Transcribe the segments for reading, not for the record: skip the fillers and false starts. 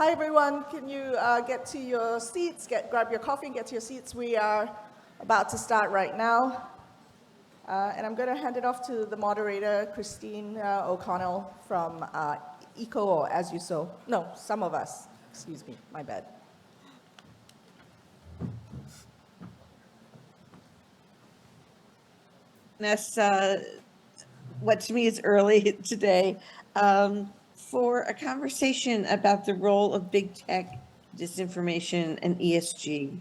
Hi everyone, can you get to your seats, grab your coffee and get to your seats. We are about to start right now. And I'm going to hand it off to the moderator, Christina O'Connell from ECO, or As You Sow. No, Some of Us. Excuse me, my bad. That's what to me is early today for a conversation about the role of big tech, disinformation, and ESG.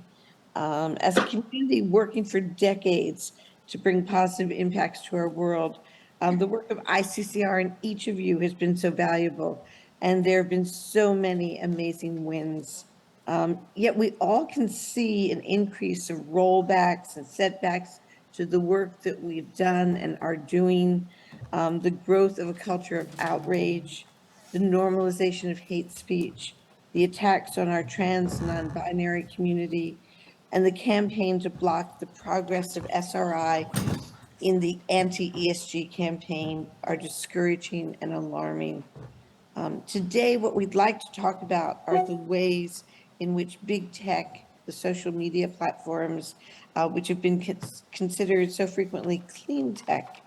As a community working for decades to bring positive impacts to our world, the work of ICCR and each of you has been so valuable, and there have been so many amazing wins. Yet we all can see an increase of rollbacks and setbacks to the work that we've done and are doing, the growth of a culture of outrage, the normalization of hate speech, the attacks on our trans non-binary community, and the campaign to block the progress of SRI in the anti-ESG campaign are discouraging and alarming. Today, what we'd like to talk about are the ways in which big tech, the social media platforms, which have been considered so frequently clean tech,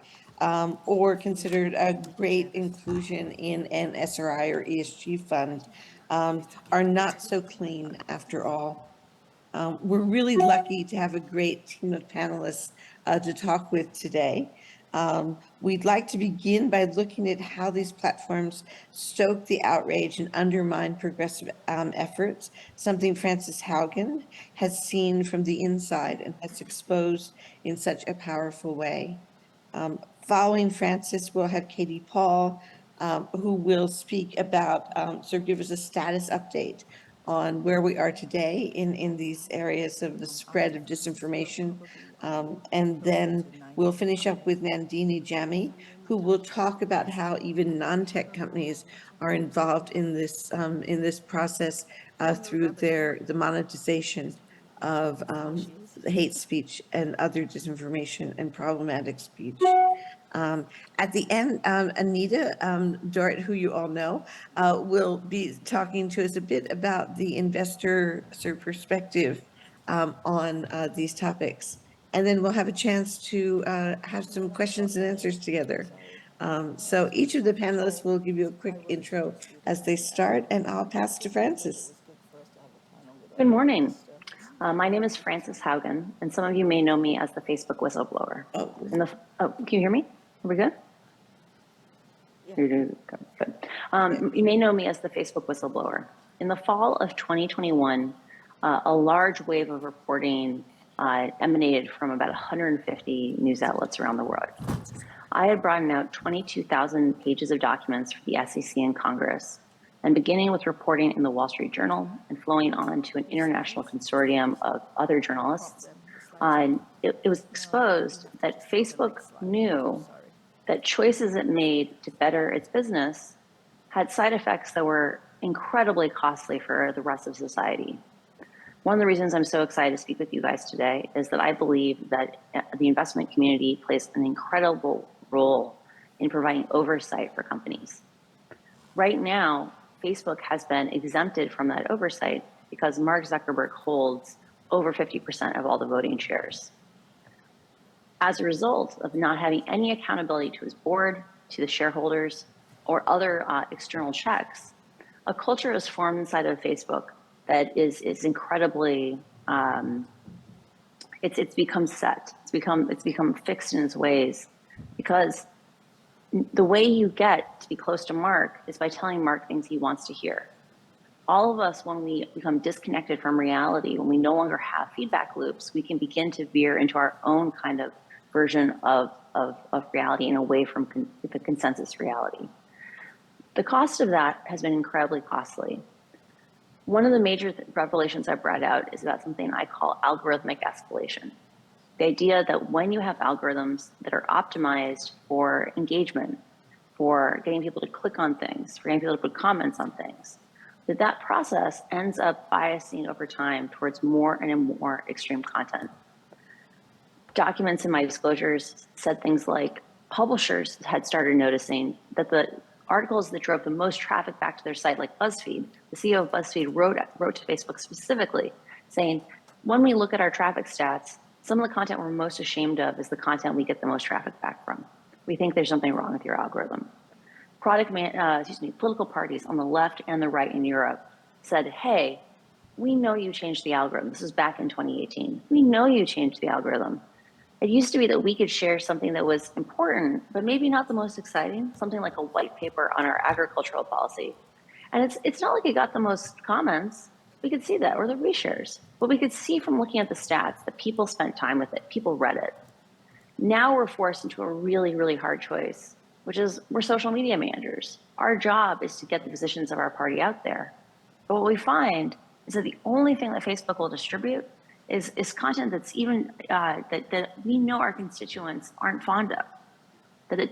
or considered a great inclusion in an SRI or ESG fund, are not so clean after all. We're really lucky to have a great team of panelists to talk with today. We'd like to begin by looking at how these platforms stoke the outrage and undermine progressive efforts, something Frances Haugen has seen from the inside and has exposed in such a powerful way. Following Frances, we'll have Katie Paul, who will speak about, give us a status update on where we are today in these areas of the spread of disinformation. And then we'll finish up with Nandini Jami, who will talk about how even non-tech companies are involved in this process through the monetization of hate speech and other disinformation and problematic speech. At the end, Anita Dort, who you all know, will be talking to us a bit about the investor perspective on these topics. And then we'll have a chance to have some questions and answers together. So each of the panelists will give you a quick intro as they start, and I'll pass to Frances. Good morning. My name is Frances Haugen, and some of you may know me as the Facebook whistleblower. Can you hear me? Are we good? Yeah. Good. You may know me as the Facebook whistleblower. In the fall of 2021, a large wave of reporting emanated from about 150 news outlets around the world. I had brought out 22,000 pages of documents for the SEC and Congress, and beginning with reporting in the Wall Street Journal and flowing on to an international consortium of other journalists, it was exposed that Facebook knew that choices it made to better its business had side effects that were incredibly costly for the rest of society. One of the reasons I'm so excited to speak with you guys today is that I believe that the investment community plays an incredible role in providing oversight for companies. Right now, Facebook has been exempted from that oversight because Mark Zuckerberg holds over 50% of all the voting shares. As a result of not having any accountability to his board, to the shareholders, or other external checks, a culture is formed inside of Facebook that is incredibly, it's become set. It's become fixed in its ways, because the way you get to be close to Mark is by telling Mark things he wants to hear. All of us, when we become disconnected from reality, when we no longer have feedback loops, we can begin to veer into our own kind of version of reality and away from the consensus reality. The cost of that has been incredibly costly. One of the major revelations I brought out is about something I call algorithmic escalation. The idea that when you have algorithms that are optimized for engagement, for getting people to click on things, for getting people to put comments on things, that process ends up biasing over time towards more and more extreme content. Documents in my disclosures said things like publishers had started noticing that the articles that drove the most traffic back to their site, like BuzzFeed. The CEO of BuzzFeed wrote to Facebook specifically saying, when we look at our traffic stats, some of the content we're most ashamed of is the content we get the most traffic back from. We think there's something wrong with your algorithm. Political parties on the left and the right in Europe said, hey, we know you changed the algorithm. This was back in 2018. We know you changed the algorithm. It used to be that we could share something that was important, but maybe not the most exciting, something like a white paper on our agricultural policy. And it's not like it got the most comments. We could see that, or the reshares. But we could see from looking at the stats that people spent time with it, people read it. Now we're forced into a really, really hard choice, which is we're social media managers. Our job is to get the positions of our party out there. But what we find is that the only thing that Facebook will distribute is content that's even, that we know our constituents aren't fond of.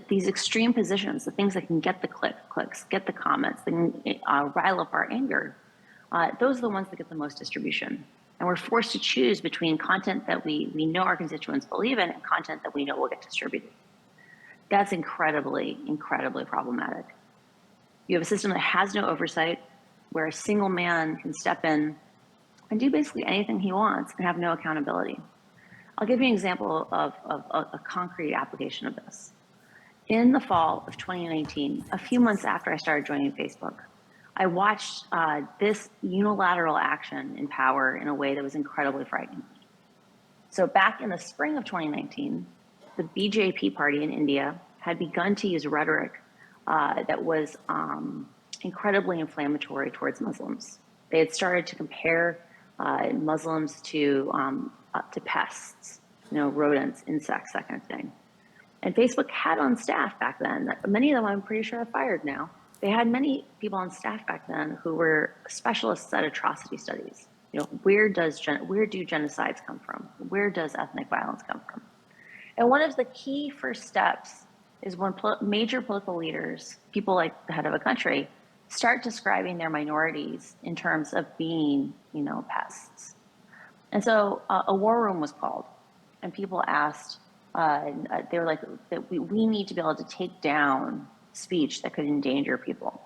These extreme positions, the things that can get the clicks, get the comments, that can rile up our anger, those are the ones that get the most distribution. And we're forced to choose between content that we know our constituents believe in and content that we know will get distributed. That's incredibly, incredibly problematic. You have a system that has no oversight, where a single man can step in and do basically anything he wants and have no accountability. I'll give you an example of a concrete application of this. In the fall of 2019, a few months after I started joining Facebook, I watched this unilateral action in power in a way that was incredibly frightening. So back in the spring of 2019, the BJP party in India had begun to use rhetoric that was incredibly inflammatory towards Muslims. They had started to compare Muslims to pests, rodents, insects, that kind of thing. And Facebook had on staff back then, many of them I'm pretty sure are fired now. They had many people on staff back then who were specialists at atrocity studies. Where do genocides come from? Where does ethnic violence come from? And one of the key first steps is when major political leaders, people like the head of a country, start describing their minorities in terms of being, pests. And so a war room was called, and people asked, they were like, that we need to be able to take down speech that could endanger people.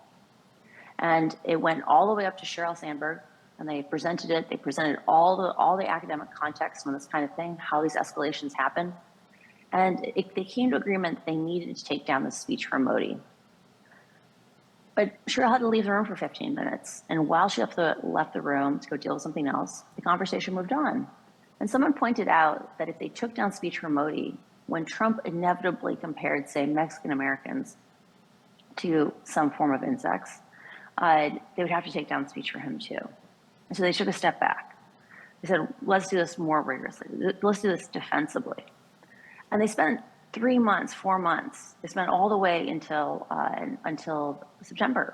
And it went all the way up to Sheryl Sandberg, and they presented it. They presented all the academic context on this kind of thing, how these escalations happen. And they came to agreement that they needed to take down the speech from Modi. But Sheryl had to leave the room for 15 minutes. And while she left the room to go deal with something else, the conversation moved on. And someone pointed out that if they took down speech from Modi, when Trump inevitably compared, say, Mexican Americans to some form of insects, they would have to take down speech for him too. And so they took a step back. They said, let's do this more rigorously. Let's do this defensively. And they spent 3 months, 4 months, they spent all the way until September,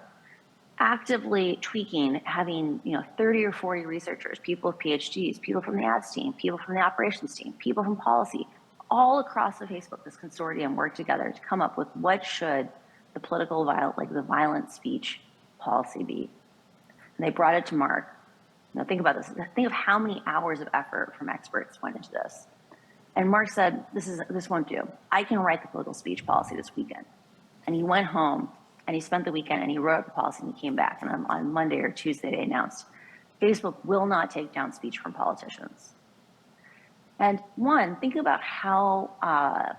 actively tweaking, having 30 or 40 researchers, people with PhDs, people from the ads team, people from the operations team, people from policy, all across the Facebook, this consortium worked together to come up with what should the the violent speech policy be. And they brought it to Mark. Now think about this. Think of how many hours of effort from experts went into this. And Mark said, this won't do. I can write the political speech policy this weekend. And he went home and he spent the weekend and he wrote the policy and he came back. And on Monday or Tuesday, they announced Facebook will not take down speech from politicians. And one, think about how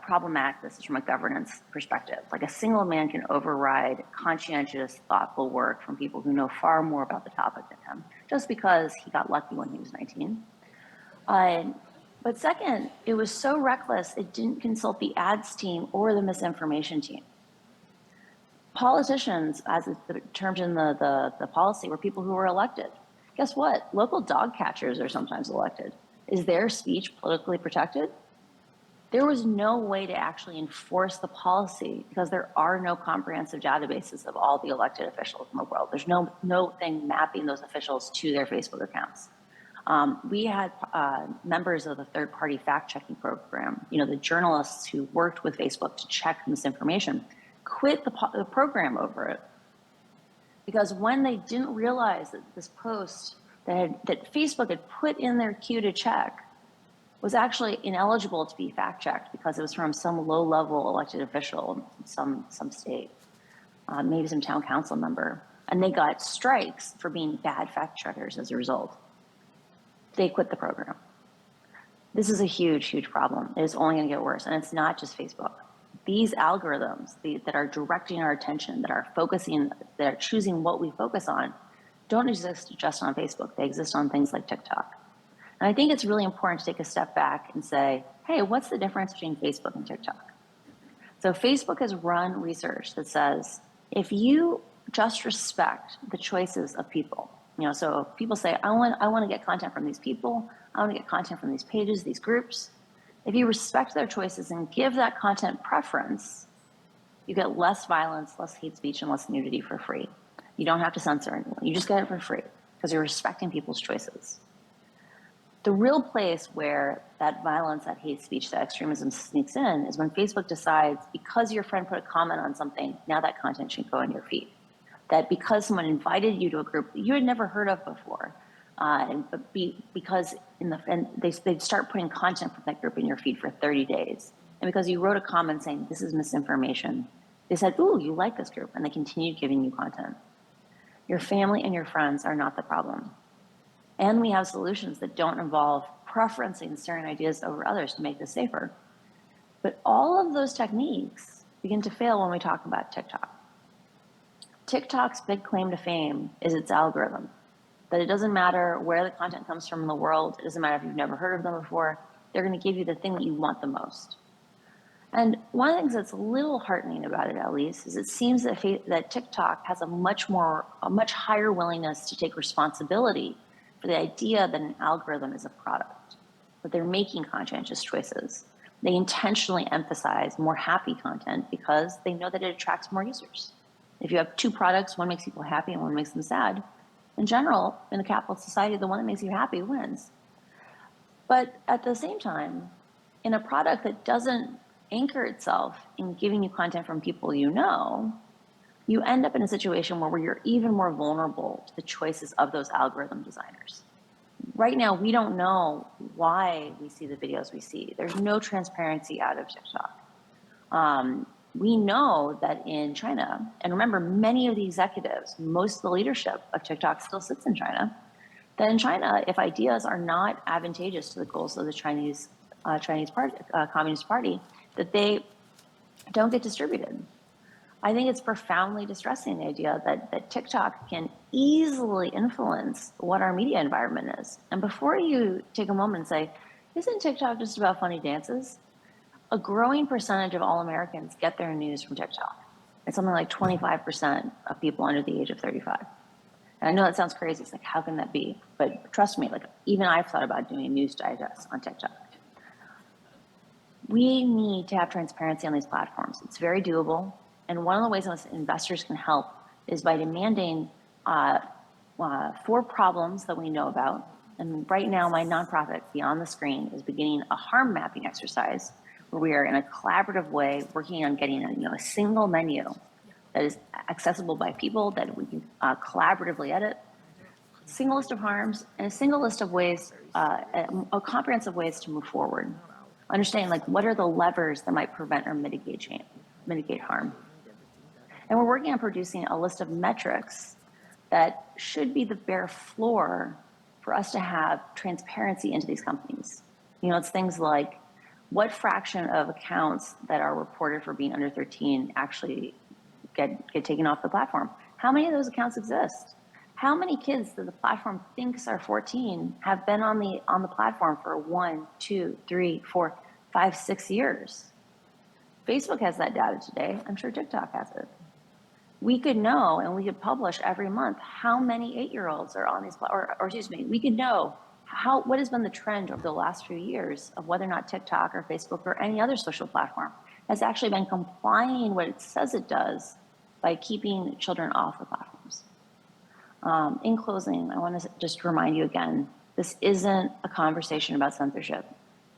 problematic this is from a governance perspective. Like a single man can override conscientious, thoughtful work from people who know far more about the topic than him, just because he got lucky when he was 19. But second, it was so reckless, it didn't consult the ads team or the misinformation team. Politicians, as termed in the policy, were people who were elected. Guess what? Local dog catchers are sometimes elected. Is their speech politically protected? There was no way to actually enforce the policy because there are no comprehensive databases of all the elected officials in the world. There's no thing mapping those officials to their Facebook accounts. We had members of the third-party fact-checking program, the journalists who worked with Facebook to check misinformation, quit the program over it. Because when they didn't realize that this post that Facebook had put in their queue to check was actually ineligible to be fact-checked because it was from some low-level elected official in some state. maybe some town council member, and they got strikes for being bad fact checkers as a result. They quit the program. This is a huge, huge problem. It is only going to get worse, and it's not just Facebook. These algorithms that are directing our attention, that are choosing what we focus on, don't exist just on Facebook. They exist on things like TikTok. And I think it's really important to take a step back and say, hey, what's the difference between Facebook and TikTok? So Facebook has run research that says, if you just respect the choices of people, so if people say, I want to get content from these people, I want to get content from these pages, these groups. If you respect their choices and give that content preference, you get less violence, less hate speech, and less nudity for free. You don't have to censor anyone. You just get it for free because you're respecting people's choices. The real place where that violence, that hate speech, that extremism sneaks in is when Facebook decides, because your friend put a comment on something, now that content should go on your feed. That because someone invited you to a group that you had never heard of before, because they start putting content from that group in your feed for 30 days. And because you wrote a comment saying, this is misinformation, they said, ooh, you like this group, and they continued giving you content. Your family and your friends are not the problem. And we have solutions that don't involve preferencing certain ideas over others to make this safer. But all of those techniques begin to fail when we talk about TikTok. TikTok's big claim to fame is its algorithm. That it doesn't matter where the content comes from in the world, it doesn't matter if you've never heard of them before, they're going to give you the thing that you want the most. And one of the things that's a little heartening about it, at least, is it seems that TikTok has a much higher willingness to take responsibility for the idea that an algorithm is a product, that they're making conscientious choices. They intentionally emphasize more happy content because they know that it attracts more users. If you have two products, one makes people happy and one makes them sad, in general, in a capitalist society, the one that makes you happy wins. But at the same time, in a product that doesn't anchor itself in giving you content from people you know, you end up in a situation where you're even more vulnerable to the choices of those algorithm designers. Right now, we don't know why we see the videos we see. There's no transparency out of TikTok. We know that in China, and remember, many of the executives, most of the leadership of TikTok still sits in China, that in China, if ideas are not advantageous to the goals of the Chinese Communist Party, that they don't get distributed. I think it's profoundly distressing, the idea that TikTok can easily influence what our media environment is. And before you take a moment and say, isn't TikTok just about funny dances? A growing percentage of all Americans get their news from TikTok. It's something like 25% of people under the age of 35. And I know that sounds crazy. It's like, how can that be? But trust me, like even I've thought about doing a news digest on TikTok. We need to have transparency on these platforms. It's very doable. And one of the ways in which investors can help is by demanding for problems that we know about. And right now, my nonprofit, Beyond the Screen, is beginning a harm mapping exercise where we are in a collaborative way working on getting a single menu that is accessible by people that we can collaboratively edit, single list of harms, and a single list of ways, a comprehensive ways to move forward. Understanding like what are the levers that might prevent or mitigate harm. And we're working on producing a list of metrics that should be the bare floor for us to have transparency into these companies. It's things like what fraction of accounts that are reported for being under 13 actually get taken off the platform? How many of those accounts exist? How many kids that the platform thinks are 14 have been on the platform for 1, 2, 3, 4, 5, 6 years? Facebook has that data today. I'm sure TikTok has it. We could know, and we could publish every month how many 8-year-olds are on these, or excuse me, we could know what has been the trend over the last few years of whether or not TikTok or Facebook or any other social platform has actually been complying what it says it does by keeping children off the platforms. In closing, I want to just remind you again, this isn't a conversation about censorship.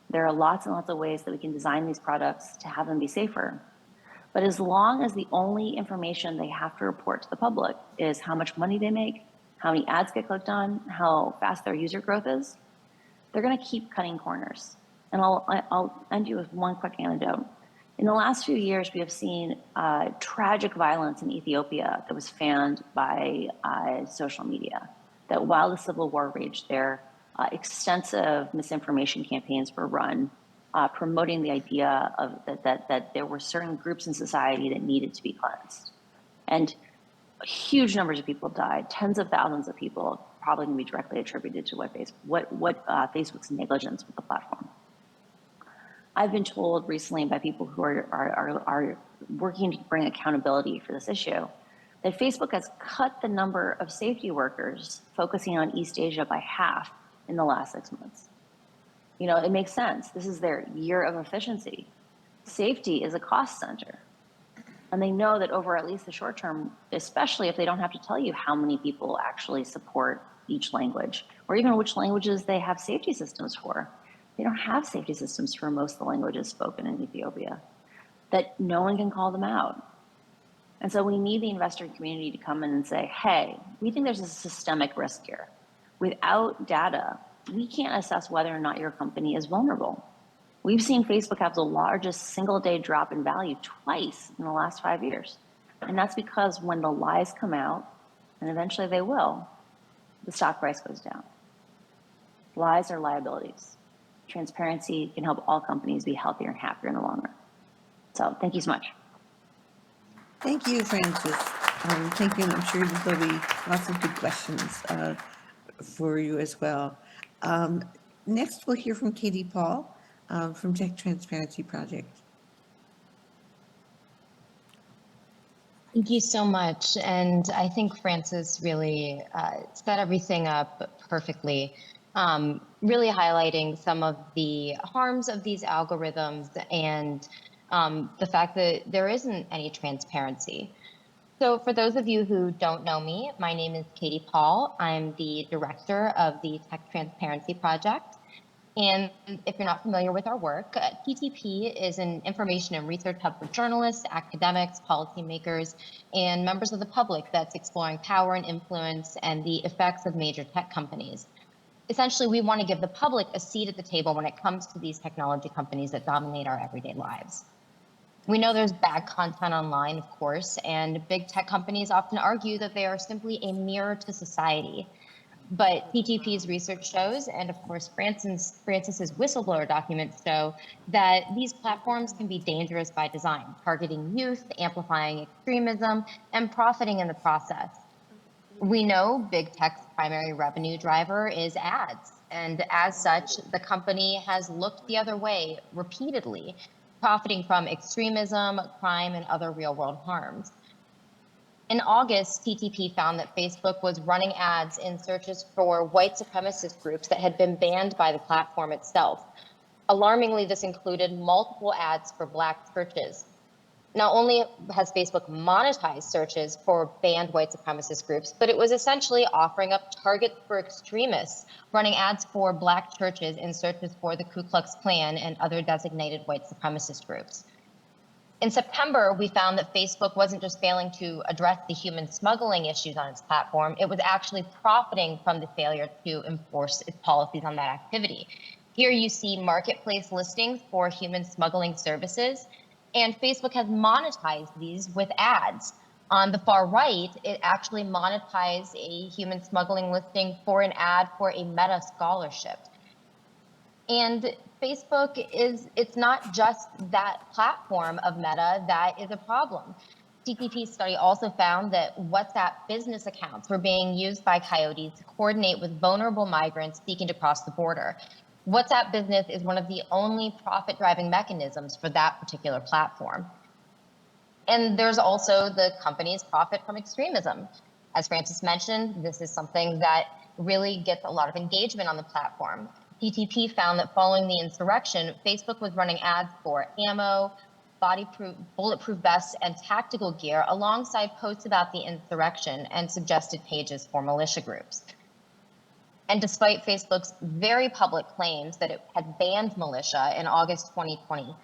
There are lots and lots of ways that we can design these products to have them be safer. But as long as the only information they have to report to the public is how much money they make, how many ads get clicked on, how fast their user growth is, they're going to keep cutting corners. And I'll end you with one quick anecdote. In the last few years, we have seen tragic violence in Ethiopia that was fanned by social media. That while the civil war raged there, extensive misinformation campaigns were run, promoting the idea of that there were certain groups in society that needed to be cleansed. And huge numbers of people died, tens of thousands of people, probably can be directly attributed to Facebook's negligence with the platform. I've been told recently by people who are working to bring accountability for this issue that Facebook has cut the number of safety workers focusing on East Asia by half in the last 6 months. You know, it makes sense. This is their year of efficiency. Safety is a cost center. And they know that over at least the short term, especially if they don't have to tell you how many people actually support each language, or even which languages they have safety systems for. They don't have safety systems for most of the languages spoken in Ethiopia, that no one can call them out. And so we need the investor community to come in and say, hey, we think there's a systemic risk here. Without data, we can't assess whether or not your company is vulnerable. We've seen Facebook have the largest single day drop in value twice in the last 5 years. And that's because when the lies come out, and eventually they will, the stock price goes down. Lies are liabilities. Transparency can help all companies be healthier and happier in the long run. So thank you so much. Thank you, Francis. Thank you, and I'm sure there'll be lots of good questions for you as well. Next, we'll hear from Katie Paul from Tech Transparency Project. Thank you so much. And I think Francis really set everything up perfectly, really highlighting some of the harms of these algorithms and the fact that there isn't any transparency. So for those of you who don't know me, my name is Katie Paul. I'm the director of the Tech Transparency Project. And if you're not familiar with our work, TTP is an information and research hub for journalists, academics, policymakers, and members of the public that's exploring power and influence and the effects of major tech companies. Essentially, we want to give the public a seat at the table when it comes to these technology companies that dominate our everyday lives. We know there's bad content online, of course, and big tech companies often argue that they are simply a mirror to society. But TTP's research shows, and of course Francis's whistleblower documents show, that these platforms can be dangerous by design, targeting youth, amplifying extremism, and profiting in the process. We know big tech's primary revenue driver is ads, and as such, the company has looked the other way repeatedly, profiting from extremism, crime, and other real-world harms. In August, TTP found that Facebook was running ads in searches for white supremacist groups that had been banned by the platform itself. Alarmingly, this included multiple ads for Black churches. Not only has Facebook monetized searches for banned white supremacist groups, but it was essentially offering up targets for extremists, running ads for Black churches in searches for the Ku Klux Klan and other designated white supremacist groups. In September, we found that Facebook wasn't just failing to address the human smuggling issues on its platform, it was actually profiting from the failure to enforce its policies on that activity. Here you see marketplace listings for human smuggling services, and Facebook has monetized these with ads. On the far right, it actually monetized a human smuggling listing for an ad for a Meta scholarship. And Facebook it's not just that platform of Meta that is a problem. TTP's study also found that WhatsApp business accounts were being used by coyotes to coordinate with vulnerable migrants seeking to cross the border. WhatsApp business is one of the only profit-driving mechanisms for that particular platform. And there's also the company's profit from extremism. As Francis mentioned, this is something that really gets a lot of engagement on the platform. TTP found that following the insurrection, Facebook was running ads for ammo, bulletproof vests, and tactical gear alongside posts about the insurrection and suggested pages for militia groups. And despite Facebook's very public claims that it had banned militia in August 2020,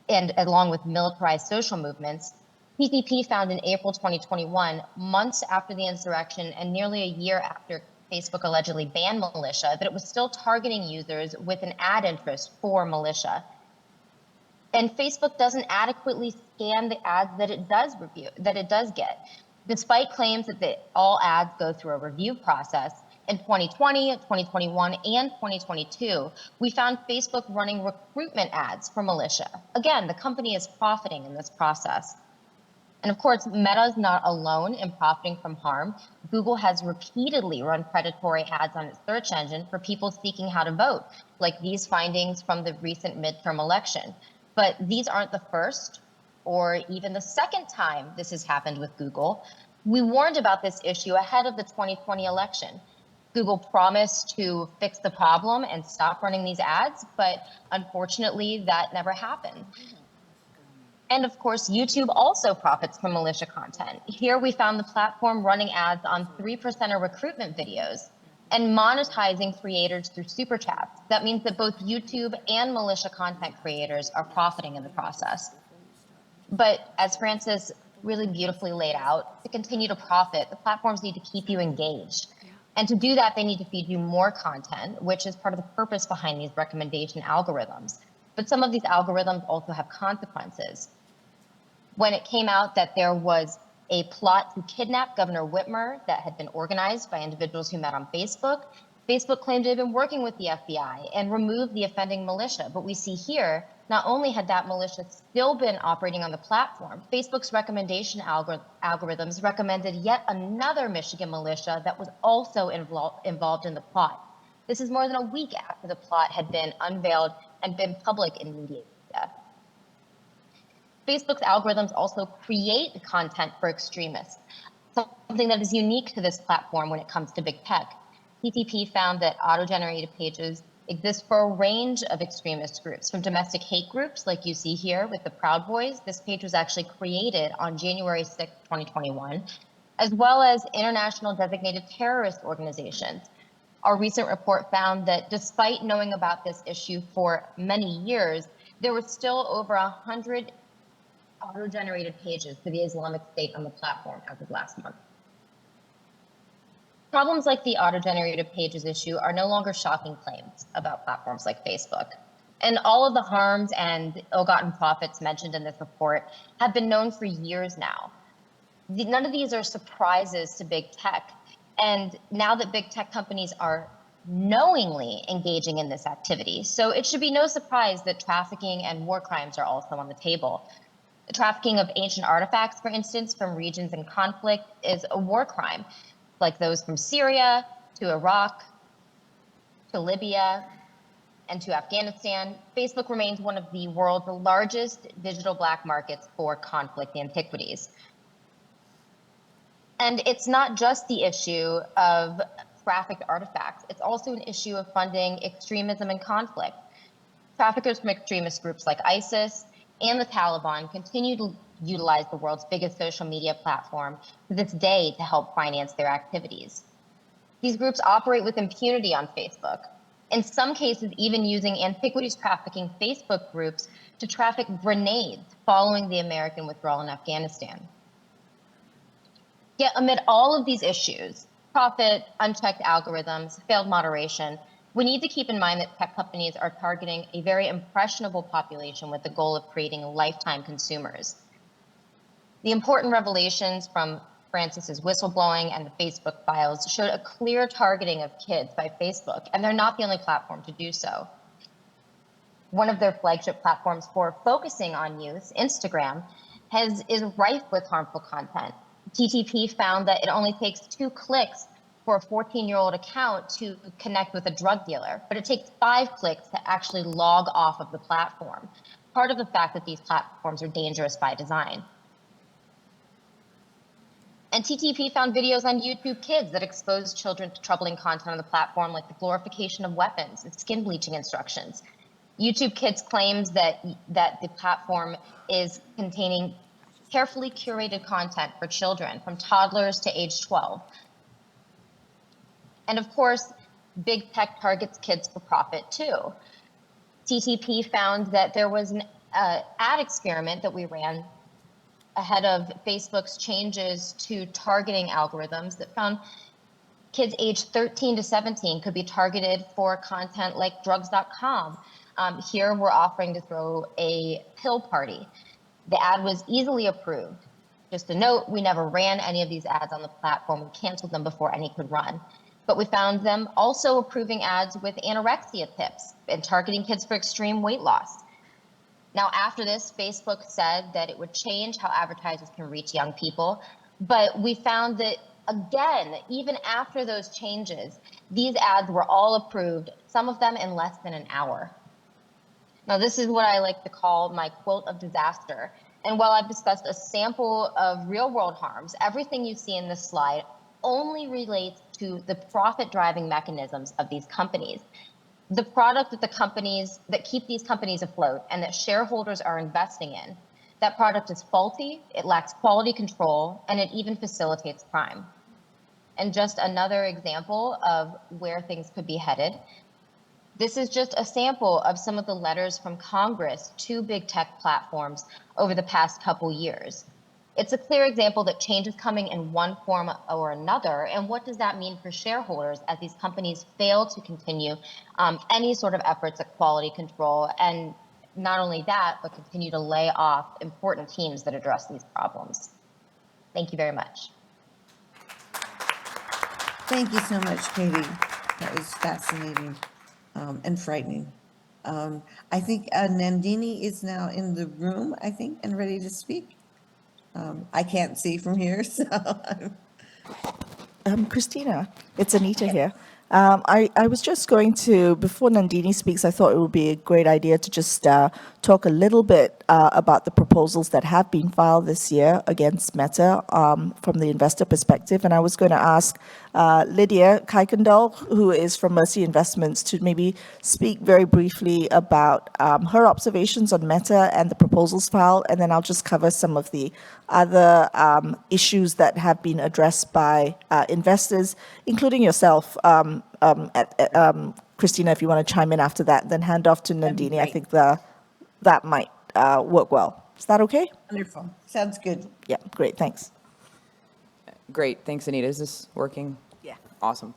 and along with militarized social movements, TTP found in April 2021, months after the insurrection and nearly a year after Facebook allegedly banned militia, that it was still targeting users with an ad interest for militia. And Facebook doesn't adequately scan the ads that it does get. Despite claims that all ads go through a review process, in 2020, 2021, and 2022, we found Facebook running recruitment ads for militia. Again, the company is profiting in this process. And of course, Meta is not alone in profiting from harm. Google has repeatedly run predatory ads on its search engine for people seeking how to vote, like these findings from the recent midterm election. But these aren't the first or even the second time this has happened with Google. We warned about this issue ahead of the 2020 election. Google promised to fix the problem and stop running these ads, but unfortunately, that never happened. And of course, YouTube also profits from militia content. Here we found the platform running ads on 3%er recruitment videos and monetizing creators through super chats. That means that both YouTube and militia content creators are profiting in the process. But as Francis really beautifully laid out, to continue to profit, the platforms need to keep you engaged. And to do that, they need to feed you more content, which is part of the purpose behind these recommendation algorithms. But some of these algorithms also have consequences. When it came out that there was a plot to kidnap Governor Whitmer that had been organized by individuals who met on Facebook, Facebook claimed it had been working with the FBI and removed the offending militia. But we see here, not only had that militia still been operating on the platform, Facebook's recommendation algorithms recommended yet another Michigan militia that was also involved in the plot. This is more than a week after the plot had been unveiled and been public in media. Facebook's algorithms also create content for extremists, something that is unique to this platform when it comes to big tech. TTP found that auto-generated pages exist for a range of extremist groups, from domestic hate groups like you see here with the Proud Boys. This page was actually created on January 6, 2021, as well as international designated terrorist organizations. Our recent report found that despite knowing about this issue for many years, there were still over 100 auto-generated pages for the Islamic State on the platform as of last month. Problems like the auto-generated pages issue are no longer shocking claims about platforms like Facebook. And all of the harms and ill-gotten profits mentioned in this report have been known for years now. None of these are surprises to big tech. And now that big tech companies are knowingly engaging in this activity, so it should be no surprise that trafficking and war crimes are also on the table. The trafficking of ancient artifacts, for instance, from regions in conflict is a war crime, like those from Syria to Iraq to Libya and to Afghanistan. Facebook remains one of the world's largest digital black markets for conflict antiquities. And it's not just the issue of trafficked artifacts, it's also an issue of funding extremism and conflict. Traffickers from extremist groups like ISIS and the Taliban continue to utilize the world's biggest social media platform to this day to help finance their activities. These groups operate with impunity on Facebook, in some cases even using antiquities trafficking Facebook groups to traffic grenades following the American withdrawal in Afghanistan. Yet amid all of these issues, profit, unchecked algorithms, failed moderation, we need to keep in mind that tech companies are targeting a very impressionable population with the goal of creating lifetime consumers. The important revelations from Francis's whistleblowing and the Facebook files showed a clear targeting of kids by Facebook, and they're not the only platform to do so. One of their flagship platforms for focusing on youth, Instagram, is rife with harmful content. TTP found that it only takes 2 clicks for a 14-year-old account to connect with a drug dealer, but it takes 5 clicks to actually log off of the platform, part of the fact that these platforms are dangerous by design. And TTP found videos on YouTube Kids that expose children to troubling content on the platform, like the glorification of weapons and skin bleaching instructions. YouTube Kids claims that the platform is containing carefully curated content for children from toddlers to age 12. And of course, big tech targets kids for profit too. TTP found that there was an ad experiment that we ran ahead of Facebook's changes to targeting algorithms that found kids aged 13 to 17 could be targeted for content like drugs.com, Here we're offering to throw a pill party. The ad was easily approved. Just a note, we never ran any of these ads on the platform. We canceled them before any could run. But we found them also approving ads with anorexia tips and targeting kids for extreme weight loss. Now, after this, Facebook said that it would change how advertisers can reach young people. But we found that, again, even after those changes, these ads were all approved, some of them in less than an hour. Now, this is what I like to call my quote of disaster. And while I've discussed a sample of real-world harms, everything you see in this slide only relates to the profit-driving mechanisms of these companies. The product that the companies that keep these companies afloat and that shareholders are investing in, that product is faulty, it lacks quality control, and it even facilitates crime. And just another example of where things could be headed. This is just a sample of some of the letters from Congress to big tech platforms over the past couple years. It's a clear example that change is coming in one form or another. And what does that mean for shareholders as these companies fail to continue any sort of efforts at quality control? And not only that, but continue to lay off important teams that address these problems. Thank you very much. Thank you so much, Katie. That was fascinating and frightening. I think Nandini is now in the room, I think, and ready to speak. I can't see from here, so. Christina, it's Anita here. I was just going to, before Nandini speaks, I thought it would be a great idea to just talk a little bit about the proposals that have been filed this year against Meta from the investor perspective. And I was going to ask Lydia Kuykendall, who is from Mercy Investments, to maybe speak very briefly about her observations on Meta and the proposals filed. And then I'll just cover some of the other issues that have been addressed by investors, including yourself, Christina, if you want to chime in after that, then hand off to Nandini. I think that might work well. Is that okay? Wonderful. Sounds good. Yeah, great. Thanks. Great. Thanks, Anita. Is this working? Yeah. Awesome.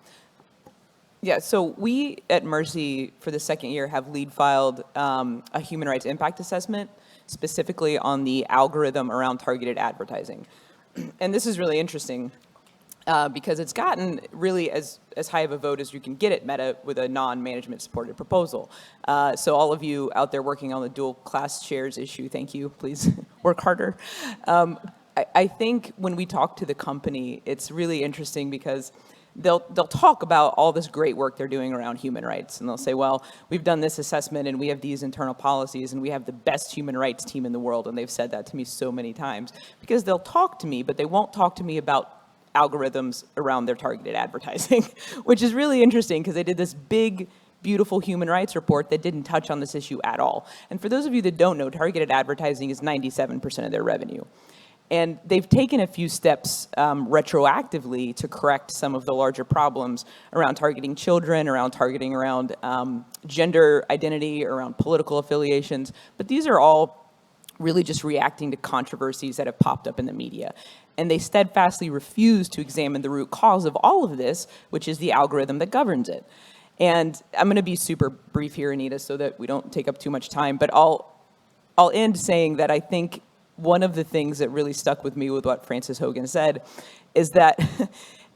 Yeah, so we at Mercy for the second year have lead filed a human rights impact assessment, specifically on the algorithm around targeted advertising. And this is really interesting because it's gotten really as high of a vote as you can get at Meta with a non-management supported proposal. So all of you out there working on the dual class shares issue, thank you, please work harder. I think when we talk to the company, it's really interesting because they'll talk about all this great work they're doing around human rights. And they'll say, well, we've done this assessment and we have these internal policies and we have the best human rights team in the world. And they've said that to me so many times because they'll talk to me, but they won't talk to me about algorithms around their targeted advertising, which is really interesting because they did this big, beautiful human rights report that didn't touch on this issue at all. And for those of you that don't know, targeted advertising is 97% of their revenue. And they've taken a few steps retroactively to correct some of the larger problems around targeting children, around targeting around gender identity, around political affiliations. But these are all really just reacting to controversies that have popped up in the media. And they steadfastly refuse to examine the root cause of all of this, which is the algorithm that governs it. And I'm going to be super brief here, Anita, so that we don't take up too much time. But I'll end saying that I think one of the things that really stuck with me with what Frances Hogan said is that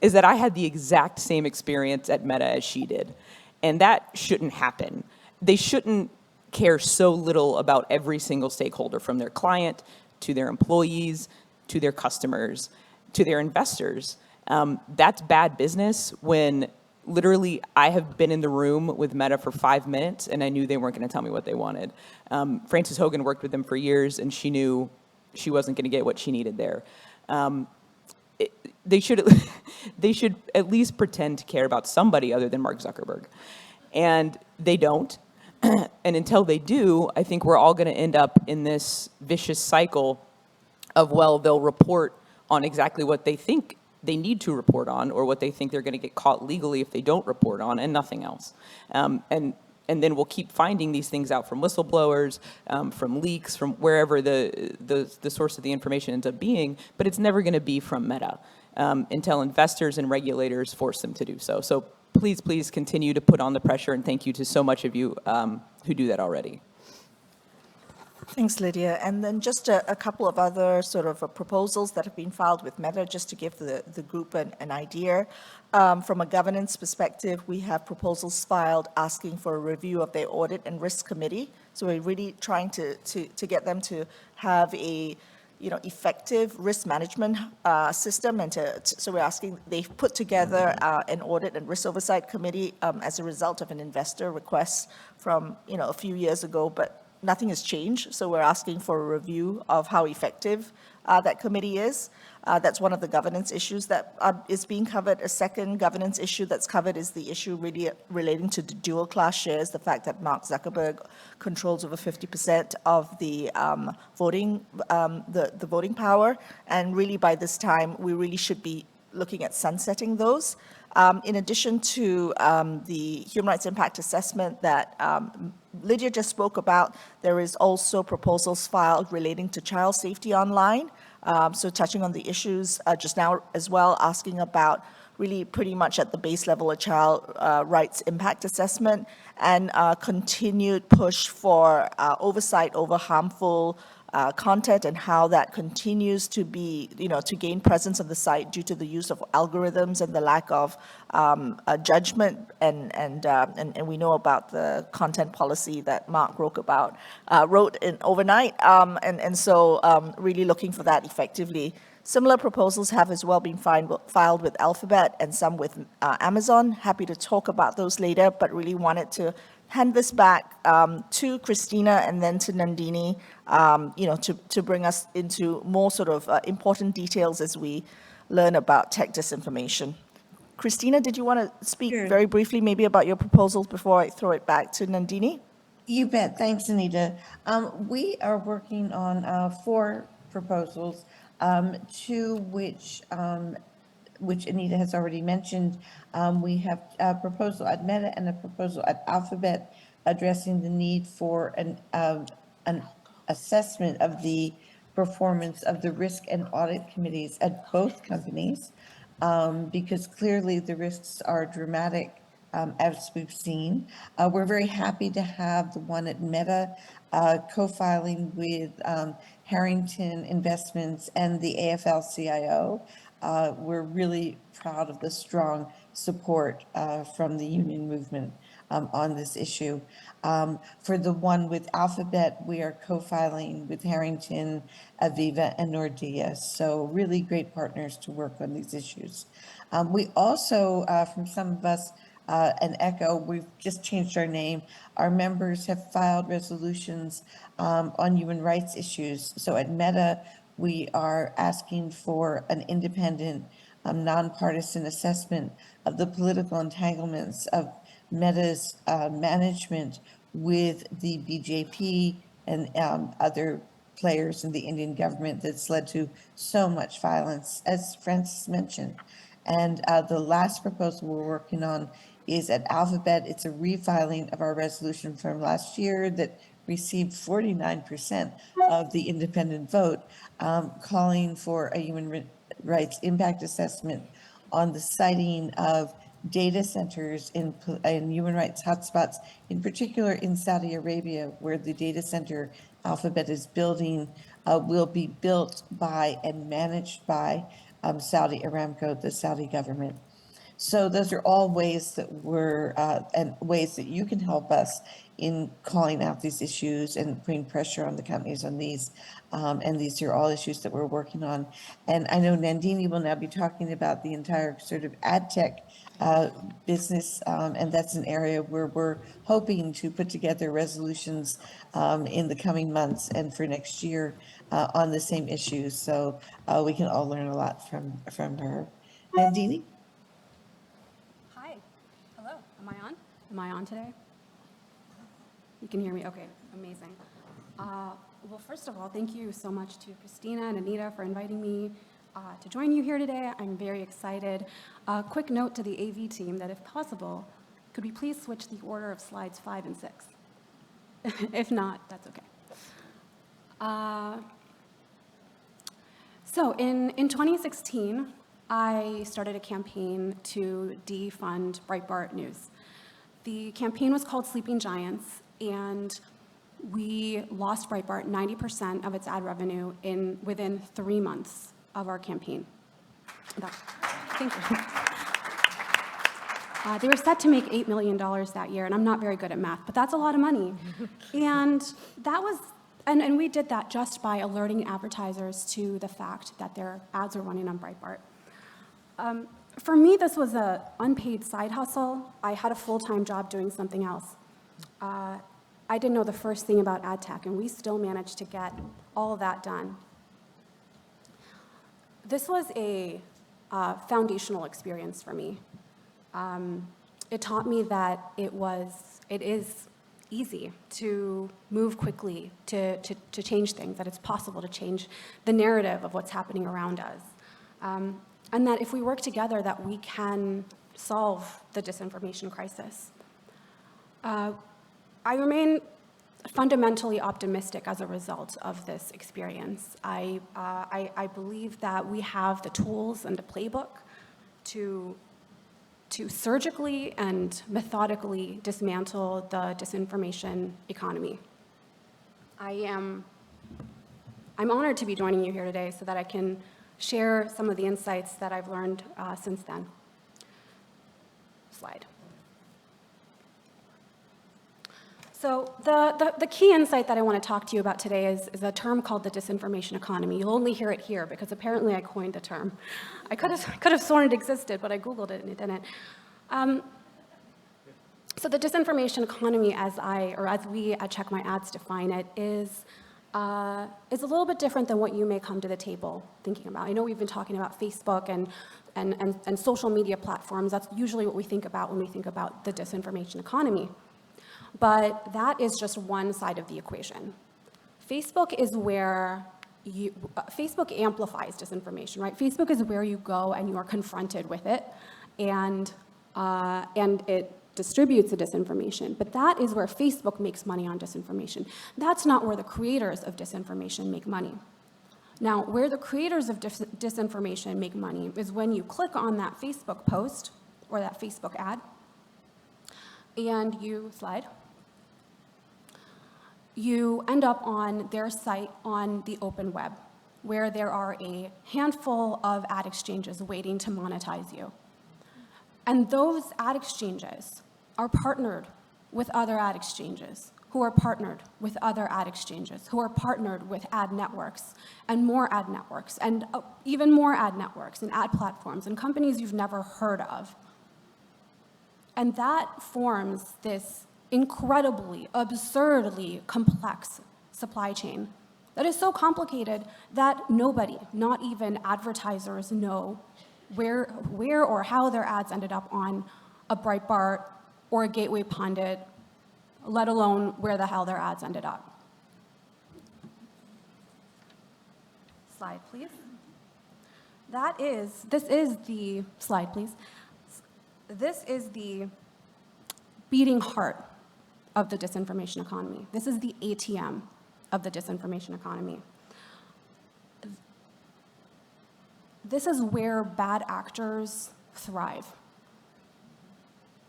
I had the exact same experience at Meta as she did. And that shouldn't happen. They shouldn't care so little about every single stakeholder, from their client to their employees, to their customers, to their investors. That's bad business when literally I have been in the room with Meta for 5 minutes and I knew they weren't going to tell me what they wanted. Frances Hogan worked with them for years and she knew she wasn't going to get what she needed there. They should at least pretend to care about somebody other than Mark Zuckerberg. And they don't. And until they do, I think we're all going to end up in this vicious cycle of, well, they'll report on exactly what they think they need to report on or what they think they're going to get caught legally if they don't report on, and nothing else. And then we'll keep finding these things out from whistleblowers, from leaks, from wherever the source of the information ends up being, but it's never going to be from Meta until investors and regulators force them to do so. So please continue to put on the pressure, and thank you to so much of you who do that already. Thanks, Lydia. And then just a couple of other sort of proposals that have been filed with Meta, just to give the group an idea. From a governance perspective, we have proposals filed asking for a review of their audit and risk committee. So we're really trying to get them to have a effective risk management system, and so we're asking, they've put together an audit and risk oversight committee as a result of an investor request from a few years ago, but nothing has changed. So we're asking for a review of how effective that committee is. That's one of the governance issues that is being covered. A second governance issue that's covered is the issue really relating to the dual class shares, the fact that Mark Zuckerberg controls over 50% of the voting, the voting power. And really by this time, we really should be looking at sunsetting those. In addition to the human rights impact assessment that Lydia just spoke about, there is also proposals filed relating to child safety online. So touching on the issues just now as well, asking about really pretty much at the base level a child rights impact assessment, and continued push for oversight over harmful content and how that continues to be, to gain presence on the site due to the use of algorithms and the lack of judgment. And we know about the content policy that Mark wrote overnight. And so really looking for that effectively. Similar proposals have as well been filed with Alphabet and some with Amazon. Happy to talk about those later, but really wanted to hand this back to Christina and then to Nandini, to bring us into more sort of important details as we learn about tech disinformation. Christina, did you want to speak very briefly maybe about your proposals before I throw it back to Nandini? You bet. Thanks, Anita. We are working on 4 proposals, 2 which Anita has already mentioned. We have a proposal at Meta and a proposal at Alphabet addressing the need for an assessment of the performance of the risk and audit committees at both companies, because clearly the risks are dramatic, as we've seen. We're very happy to have the one at Meta co-filing with Harrington Investments and the AFL-CIO. We're really proud of the strong support from the union movement on this issue. For the one with Alphabet, we are co-filing with Harrington, Aviva, and Nordea. So really great partners to work on these issues. We also, from SumOfUs, and Echo, we've just changed our name. Our members have filed resolutions on human rights issues. So at Meta, we are asking for an independent, nonpartisan assessment of the political entanglements of Meta's management with the BJP and other players in the Indian government that's led to so much violence, as Francis mentioned. And the last proposal we're working on is at Alphabet. It's a refiling of our resolution from last year that received 49% of the independent vote, calling for a human rights impact assessment on the siting of data centers in human rights hotspots, in particular in Saudi Arabia, where the data center Alphabet is building will be built by and managed by Saudi Aramco, the Saudi government. So those are all ways that and ways that you can help us in calling out these issues and putting pressure on the companies on these. And these are all issues that we're working on. And I know Nandini will now be talking about the entire sort of ad tech business. And that's an area where we're hoping to put together resolutions in the coming months and for next year on the same issues. So we can all learn a lot from her. Nandini? Am I on today? You can hear me? Okay, amazing. Well, first of all, thank you so much to Christina and Anita for inviting me to join you here today. I'm very excited. Quick note to the AV team that if possible, could we please switch the order of slides 5 and 6? If not, that's okay. So in 2016, I started a campaign to defund Breitbart News. The campaign was called Sleeping Giants, and we lost Breitbart 90% of its ad revenue within 3 months of our campaign. Thank you. They were set to make $8 million that year, and I'm not very good at math, but that's a lot of money. And that was, and we did that just by alerting advertisers to the fact that their ads were running on Breitbart. For me, this was an unpaid side hustle. I had a full-time job doing something else. I didn't know the first thing about ad tech, and we still managed to get all of that done. This was a foundational experience for me. It taught me that it is easy to move quickly to change things, that it's possible to change the narrative of what's happening around us. And that if we work together, that we can solve the disinformation crisis. I remain fundamentally optimistic as a result of this experience. I believe that we have the tools and the playbook to surgically and methodically dismantle the disinformation economy. I'm honored to be joining you here today so that I can share some of the insights that I've learned since then. Slide. So the key insight that I want to talk to you about today is a term called the disinformation economy. You'll only hear it here because apparently I coined the term. I could have sworn it existed, but I Googled it and it didn't. So the disinformation economy, as we at Check My Ads define it, is a little bit different than what you may come to the table thinking about. I know we've been talking about Facebook and social media platforms. That's usually what we think about when we think about the disinformation economy. But that is just one side of the equation. Facebook is where Facebook amplifies disinformation, right? Facebook is where you go and you are confronted with it, and it distributes the disinformation. But that is where Facebook makes money on disinformation. That's not where the creators of disinformation make money. Now, where the creators of disinformation make money is when you click on that Facebook post or that Facebook ad, and you end up on their site on the open web, where there are a handful of ad exchanges waiting to monetize you. And those ad exchanges are partnered with other ad exchanges, who are partnered with other ad exchanges, who are partnered with ad networks, and more ad networks, and even more ad networks, and ad platforms, and companies you've never heard of. And that forms this incredibly, absurdly complex supply chain that is so complicated that nobody, not even advertisers, know where or how their ads ended up on a Breitbart or a Gateway Pundit, let alone where the hell their ads ended up. Slide, please. This is the slide, please. This is the beating heart of the disinformation economy. This is the ATM of the disinformation economy. This is where bad actors thrive,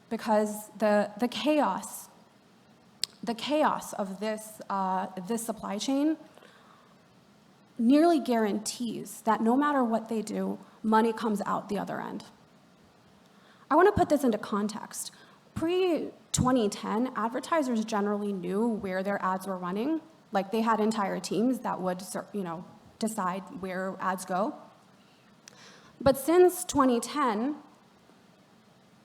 because the chaos of this supply chain nearly guarantees that no matter what they do, money comes out the other end. I want to put this into context. Pre-2010, advertisers generally knew where their ads were running. Like, they had entire teams that would, decide where ads go. But since 2010,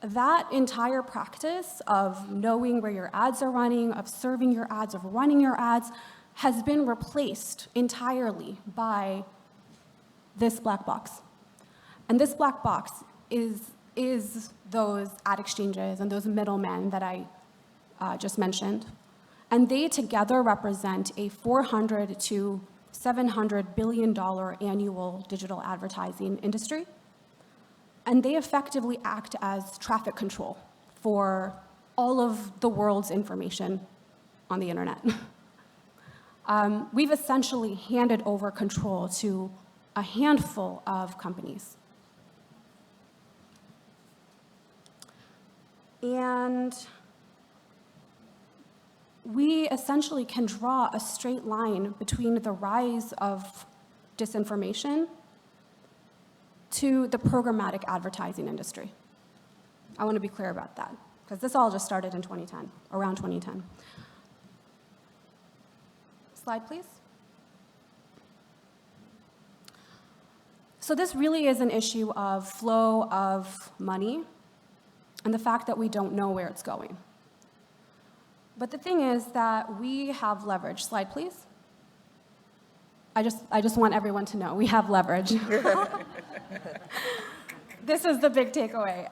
that entire practice of knowing where your ads are running, of serving your ads, of running your ads, has been replaced entirely by this black box. And this black box is those ad exchanges and those middlemen that I just mentioned. And they together represent a $400 to $700 billion annual digital advertising industry. And they effectively act as traffic control for all of the world's information on the internet. We've essentially handed over control to a handful of companies. And we essentially can draw a straight line between the rise of disinformation to the programmatic advertising industry. I want to be clear about that, because this all just started in 2010, around 2010. Slide, please. So this really is an issue of flow of money and the fact that we don't know where it's going. But the thing is that we have leverage. Slide, please. I just want everyone to know we have leverage. This is the big takeaway.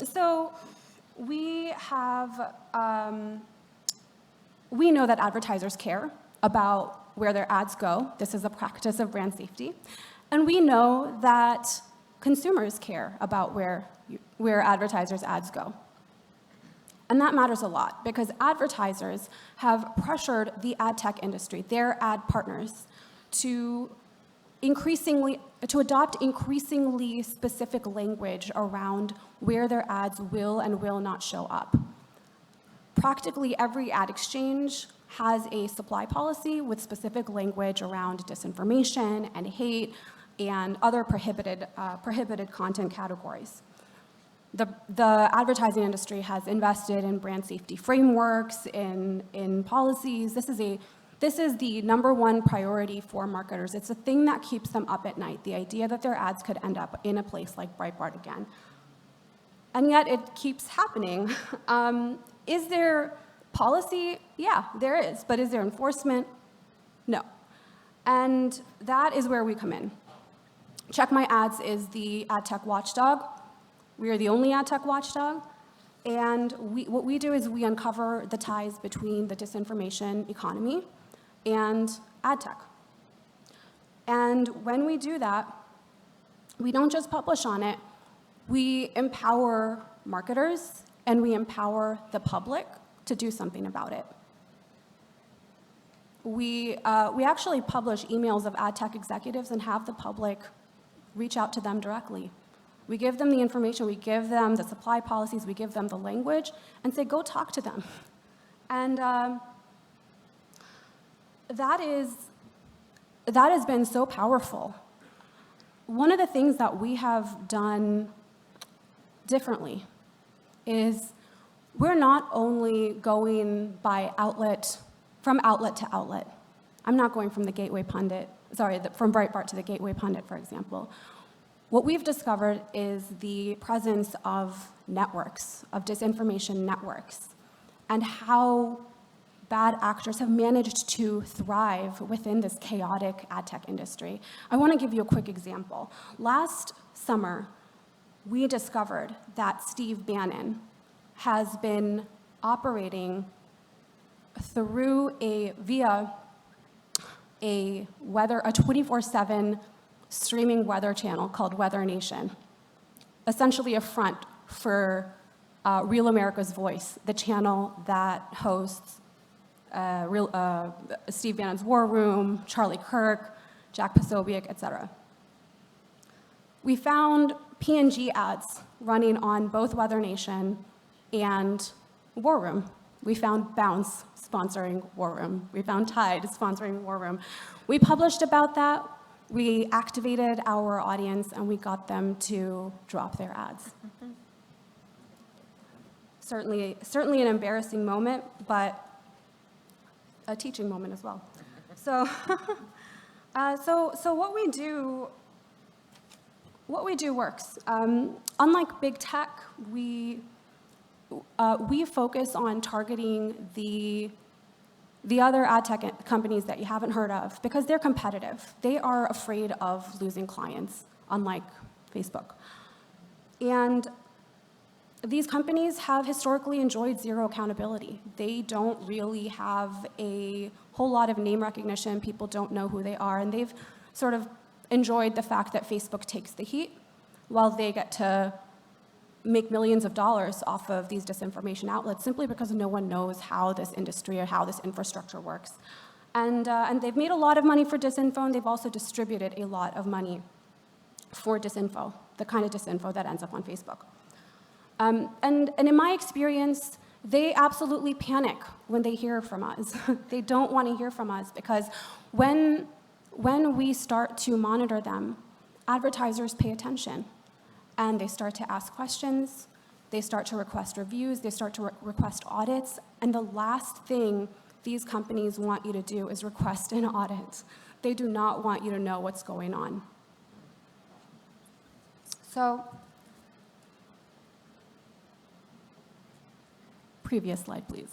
So we know that advertisers care about where their ads go. This is a practice of brand safety. And we know that consumers care about where advertisers' ads go. And that matters a lot because advertisers have pressured the ad tech industry, their ad partners, to adopt increasingly specific language around where their ads will and will not show up. Practically every ad exchange has a supply policy with specific language around disinformation and hate and other prohibited content categories. The advertising industry has invested in brand safety frameworks, in policies. This is the number one priority for marketers. It's the thing that keeps them up at night, the idea that their ads could end up in a place like Breitbart again. And yet it keeps happening. Is there policy? Yeah, there is. But is there enforcement? No. And that is where we come in. Check My Ads is the ad tech watchdog. We are the only ad tech watchdog. And what we do is we uncover the ties between the disinformation economy and ad tech. And when we do that, we don't just publish on it, we empower marketers and we empower the public to do something about it. We actually publish emails of ad tech executives and have the public reach out to them directly. We give them the information, we give them the supply policies, we give them the language, and say, go talk to them. And that has been so powerful. One of the things that we have done differently is we're not only going by outlet, from outlet to outlet. I'm not going from the Gateway Pundit, from Breitbart to the Gateway Pundit, for example. What we've discovered is the presence of networks, of disinformation networks, and how bad actors have managed to thrive within this chaotic ad tech industry. I want to give you a quick example. Last summer, we discovered that Steve Bannon has been operating via a 24/7 streaming weather channel called Weather Nation, essentially a front for Real America's Voice, the channel that hosts Steve Bannon's War Room, Charlie Kirk, Jack Posobiec, etc. We found P&G ads running on both Weather Nation and War Room. We found Bounce sponsoring War Room. We found Tide sponsoring War Room. We published about that. We activated our audience, and we got them to drop their ads. Certainly an embarrassing moment, but a teaching moment as well. So, so what we do works. Unlike big tech, we focus on targeting the other ad tech companies that you haven't heard of because they're competitive. They are afraid of losing clients, unlike Facebook. And these companies have historically enjoyed zero accountability. They don't really have a whole lot of name recognition. People don't know who they are, and they've sort of enjoyed the fact that Facebook takes the heat while they get to make millions of dollars off of these disinformation outlets simply because no one knows how this industry or how this infrastructure works. And they've made a lot of money for disinfo, and they've also distributed a lot of money for disinfo, the kind of disinfo that ends up on Facebook. And in my experience, they absolutely panic when they hear from us. They don't want to hear from us because when we start to monitor them, advertisers pay attention and they start to ask questions, they start to request reviews, they start to request audits, and the last thing these companies want you to do is request an audit. They do not want you to know what's going on. So, previous slide, please.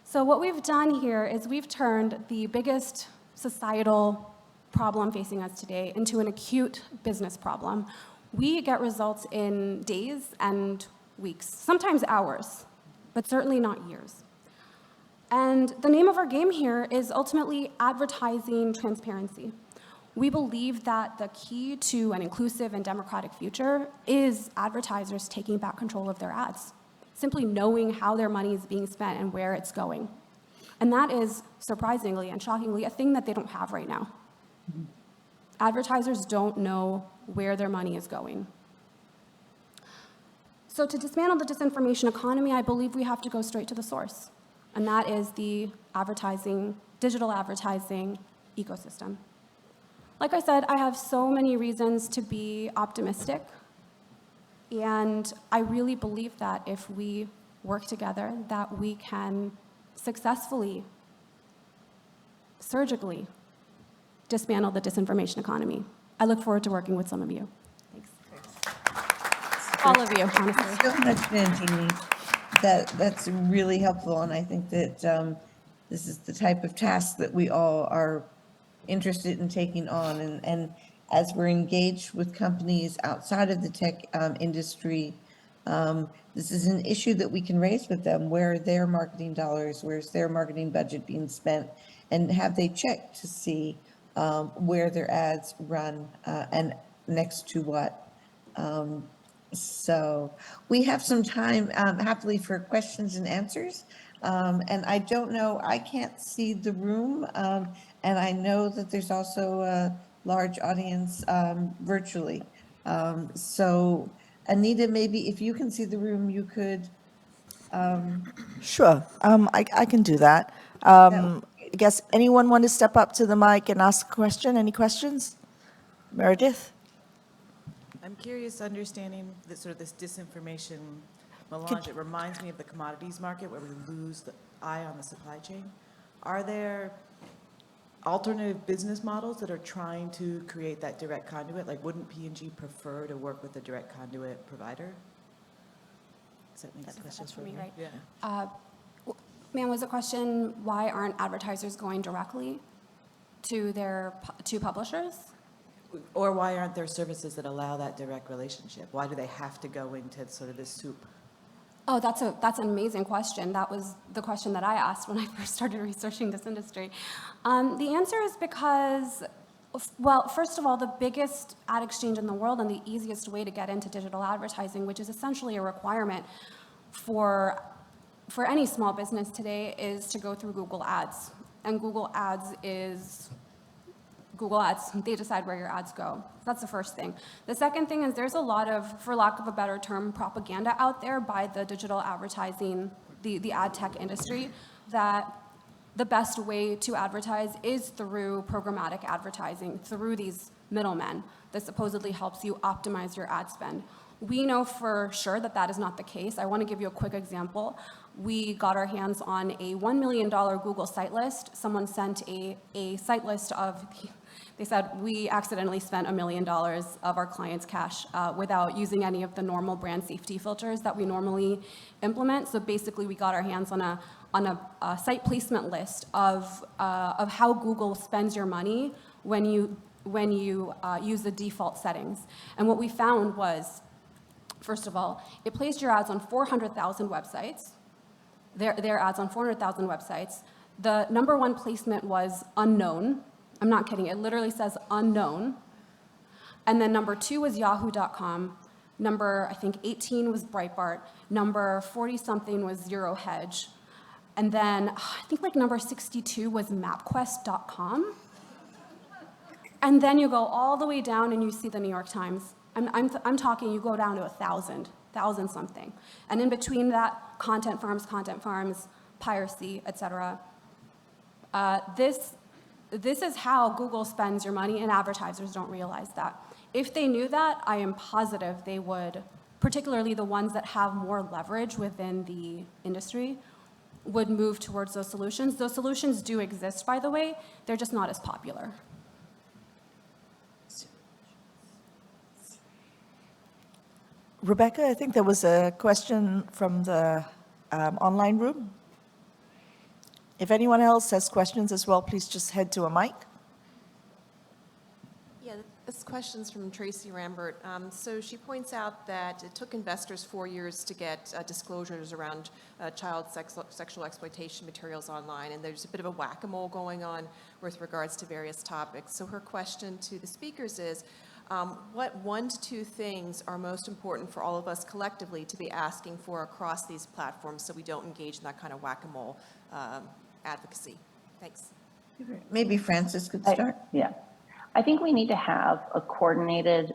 So what we've done here is we've turned the biggest societal problem facing us today into an acute business problem. We get results in days and weeks, sometimes hours, but certainly not years. And the name of our game here is ultimately advertising transparency. We believe that the key to an inclusive and democratic future is advertisers taking back control of their ads, simply knowing how their money is being spent and where it's going. And that is, surprisingly and shockingly, a thing that they don't have right now. Advertisers don't know where their money is going. So to dismantle the disinformation economy, I believe we have to go straight to the source, and that is the digital advertising ecosystem. Like I said, I have so many reasons to be optimistic, and I really believe that if we work together, that we can successfully, surgically, dismantle the disinformation economy. I look forward to working with some of you. Thanks. All of you, honestly. So much, Nandini. That's really helpful, and I think that this is the type of task that we all are interested in taking on. And as we're engaged with companies outside of the tech industry, this is an issue that we can raise with them. Where are their marketing dollars? Where's their marketing budget being spent? And have they checked to see where their ads run and next to what? So we have some time happily for questions and answers. And I don't know, I can't see the room. And I know that there's also a large audience virtually. So Anita, maybe if you can see the room, you could. Sure, I can do that. I guess anyone want to step up to the mic and ask a question? Any questions? Meredith? I'm curious, understanding that sort of this disinformation melange, it reminds me of the commodities market where we lose the eye on the supply chain. Are there alternative business models that are trying to create that direct conduit? Like, wouldn't P&G prefer to work with a direct conduit provider? Does that make sense? That's for me, right? Yeah. Ma'am, was the question, why aren't advertisers going directly to publishers? Or why aren't there services that allow that direct relationship? Why do they have to go into sort of this soup? Oh, that's an amazing question. That was the question that I asked when I first started researching this industry. The answer is because, well, first of all, the biggest ad exchange in the world and the easiest way to get into digital advertising, which is essentially a requirement for any small business today, is to go through Google Ads. And Google Ads, they decide where your ads go. That's the first thing. The second thing is there's a lot of, for lack of a better term, propaganda out there by the digital advertising, the ad tech industry, that the best way to advertise is through programmatic advertising, through these middlemen that supposedly helps you optimize your ad spend. We know for sure that that is not the case. I want to give you a quick example. We got our hands on a $1 million Google site list. Someone sent a site list of, they said, we accidentally spent $1 million of our clients' cash without using any of the normal brand safety filters that we normally implement. So basically, we got our hands on a site placement list of how Google spends your money when you use the default settings. And what we found was, first of all, it placed your ads on 400,000 websites, their ads on 400,000 websites. The number one placement was unknown. I'm not kidding, it literally says unknown. And then number 2 was yahoo.com. Number, I think, 18 was Breitbart. Number 40-something was Zero Hedge. And then I think like number 62 was mapquest.com. And then you go all the way down and you see the New York Times. I'm talking, you go down to 1,000 something. And in between that, content farms, piracy, et cetera. This is how Google spends your money, and advertisers don't realize that. If they knew that, I am positive they would, particularly the ones that have more leverage within the industry, would move towards those solutions. Those solutions do exist, by the way. They're just not as popular. Rebecca, I think there was a question from the online room. If anyone else has questions as well, please just head to a mic. Yeah, this question's from Tracy Rambert. So she points out that it took investors 4 years to get disclosures around child sexual exploitation materials online, and there's a bit of a whack-a-mole going on with regards to various topics. So her question to the speakers is, what 1 to 2 things are most important for all of us collectively to be asking for across these platforms so we don't engage in that kind of whack-a-mole advocacy? Thanks. Maybe Frances could start. Yeah. I think we need to have a coordinated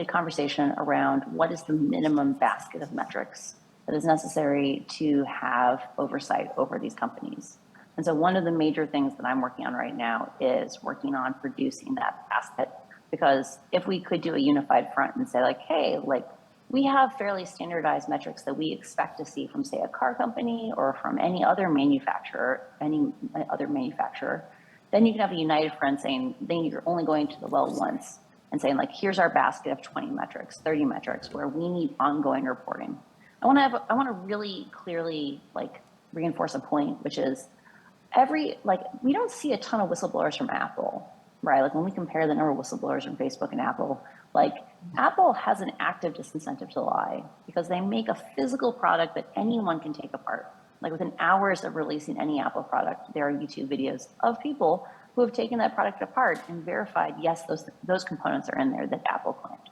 conversation around what is the minimum basket of metrics that is necessary to have oversight over these companies. And so one of the major things that I'm working on right now is working on producing that basket, because if we could do a unified front and say like, hey, like we have fairly standardized metrics that we expect to see from, say, a car company or from any other manufacturer, then you can have a united front saying, then you're only going to the well once and saying like, here's our basket of 20 metrics, 30 metrics where we need ongoing reporting. I want to really clearly like reinforce a point, which is we don't see a ton of whistleblowers from Apple, right? Like when we compare the number of whistleblowers from Facebook and Apple, like Apple has an active disincentive to lie because they make a physical product that anyone can take apart. Like within hours of releasing any Apple product, there are YouTube videos of people who have taken that product apart and verified, yes, those components are in there that Apple claimed.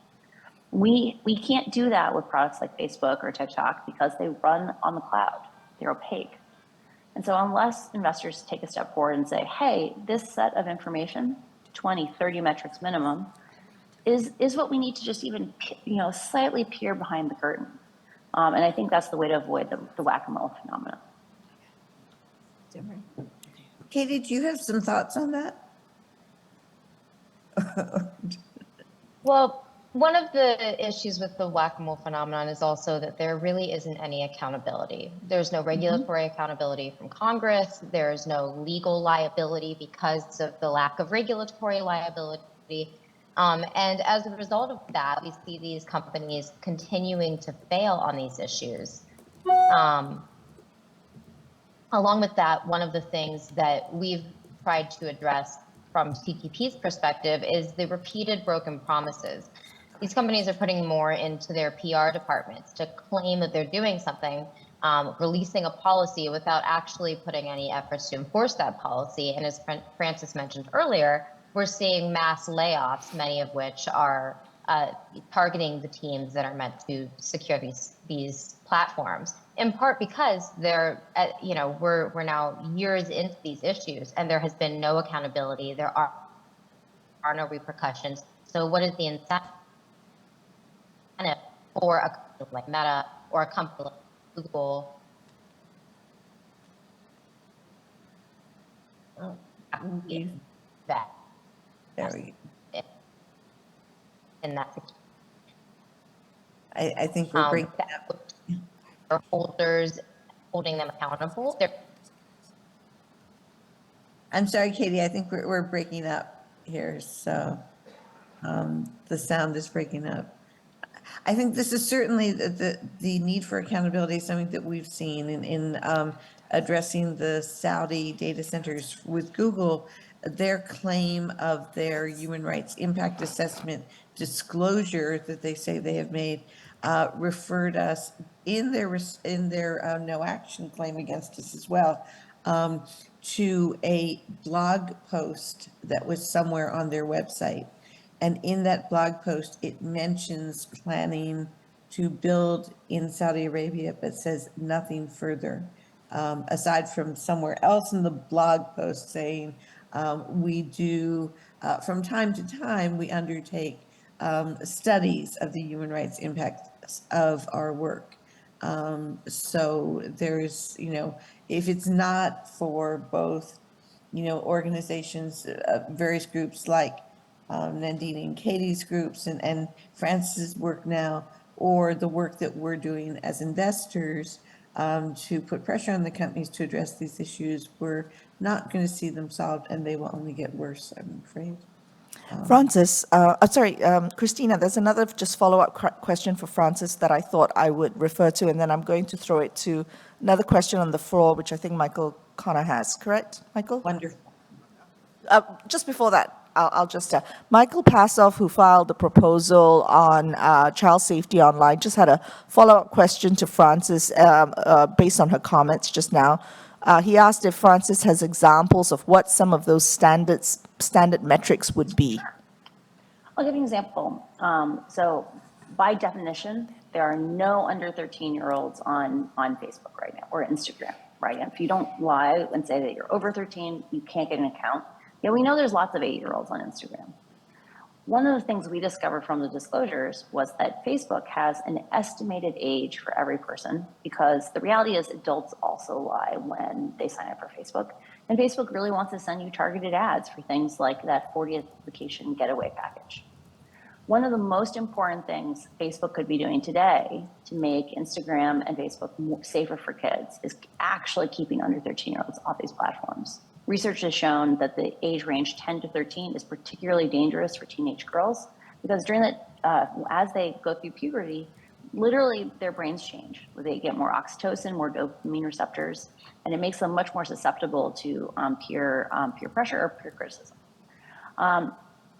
We can't do that with products like Facebook or TikTok because they run on the cloud. They're opaque. And so unless investors take a step forward and say, hey, this set of information, 20, 30 metrics minimum, is what we need to just even, slightly peer behind the curtain. And I think that's the way to avoid the whack-a-mole phenomenon. Katie, do you have some thoughts on that? Well, one of the issues with the whack-a-mole phenomenon is also that there really isn't any accountability. There's no regulatory accountability from Congress. There's no legal liability because of the lack of regulatory liability. And as a result of that, we see these companies continuing to fail on these issues. Along with that, one of the things that we've tried to address from CTP's perspective is the repeated broken promises. These companies are putting more into their PR departments to claim that they're doing something, releasing a policy without actually putting any efforts to enforce that policy. And as Frances mentioned earlier, we're seeing mass layoffs, many of which are targeting the teams that are meant to secure these platforms, in part because they're, we're now years into these issues and there has been no accountability. There are no repercussions. So what is the incentive for a company like Meta or a company like Google? That. And that's I think we're breaking up. Holders holding them accountable. I'm sorry, Katie, I think we're breaking up here. So the sound is breaking up. I think this is certainly the need for accountability is something that we've seen in addressing the Saudi data centers with Google. Their claim of their human rights impact assessment disclosure that they say they have made referred us in their no action claim against us as well to a blog post that was somewhere on their website. And in that blog post, it mentions planning to build in Saudi Arabia, but says nothing further, aside from somewhere else in the blog post saying, we do, from time to time, we undertake studies of the human rights impacts of our work. So there's, if it's not for both, organizations, various groups like Nandini and Katie's groups and Francis's work now, or the work that we're doing as investors to put pressure on the companies to address these issues, we're not going to see them solved, and they will only get worse, I'm afraid. Francis, Christina, there's another just follow-up question for Francis that I thought I would refer to, and then I'm going to throw it to another question on the floor, which I think Michael Connor has, correct, Michael? Wonderful. Just before that, I'll just, Michael Passoff, who filed the proposal on child safety online, just had a follow-up question to Francis based on her comments just now. He asked if Francis has examples of what some of those standard metrics would be. I'll give you an example. So by definition, there are no under 13-year-olds on Facebook right now, or Instagram, right? And if you don't lie and say that you're over 13, you can't get an account. Yeah, we know there's lots of 8-year-olds on Instagram. One of the things we discovered from the disclosures was that Facebook has an estimated age for every person, because the reality is adults also lie when they sign up for Facebook. And Facebook really wants to send you targeted ads for things like that 40th vacation getaway package. One of the most important things Facebook could be doing today to make Instagram and Facebook safer for kids is actually keeping under 13-year-olds off these platforms. Research has shown that the age range 10 to 13 is particularly dangerous for teenage girls, because during that, as they go through puberty, literally their brains change. They get more oxytocin, more dopamine receptors, and it makes them much more susceptible to peer pressure or peer criticism.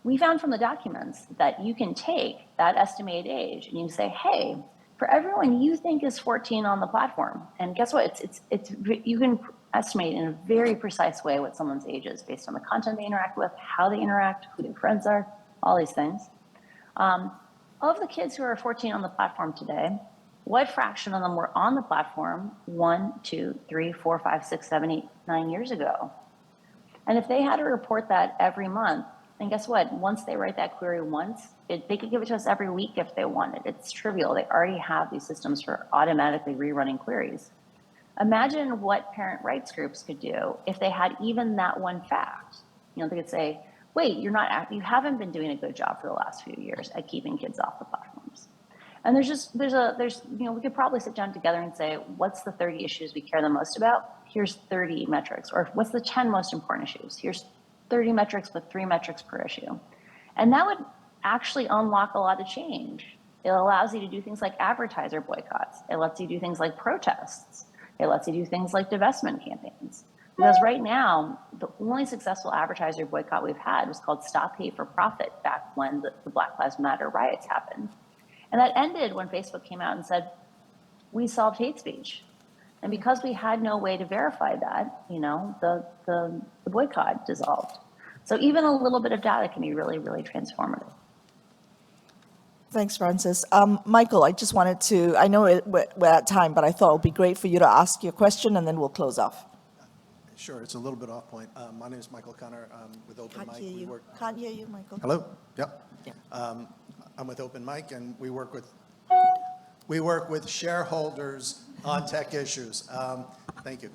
We found from the documents that you can take that estimated age and you can say, hey, for everyone you think is 14 on the platform, and guess what? You can estimate in a very precise way what someone's age is based on the content they interact with, how they interact, who their friends are, all these things. Of the kids who are 14 on the platform today, what fraction of them were on the platform 1, 2, 3, 4, 5, 6, 7, 8, 9 years ago? And if they had to report that every month, then guess what? Once they write that query once, they could give it to us every week if they wanted. It's trivial. They already have these systems for automatically rerunning queries. Imagine what parent rights groups could do if they had even that one fact. They could say, wait, you haven't been doing a good job for the last few years at keeping kids off the platforms. And we could probably sit down together and say, what's the 30 issues we care the most about? Here's 30 metrics. Or what's the 10 most important issues? Here's 30 metrics with 3 metrics per issue. And that would actually unlock a lot of change. It allows you to do things like advertiser boycotts. It lets you do things like protests. It lets you do things like divestment campaigns. Because right now, the only successful advertiser boycott we've had was called Stop Hate for Profit, back when the Black Lives Matter riots happened. And that ended when Facebook came out and said, we solved hate speech. And because we had no way to verify that, the boycott dissolved. So even a little bit of data can be really, really transformative. Thanks, Francis. Michael, I just wanted to, I know we're at time, but I thought it would be great for you to ask your question, and then we'll close off. Sure, it's a little bit off point. My name is Michael Connor. With Open Can't Mic. hear you. Can't hear you, Michael. Hello? Yep. Yeah. I'm with Open Mic, and we work with shareholders on tech issues. Thank you.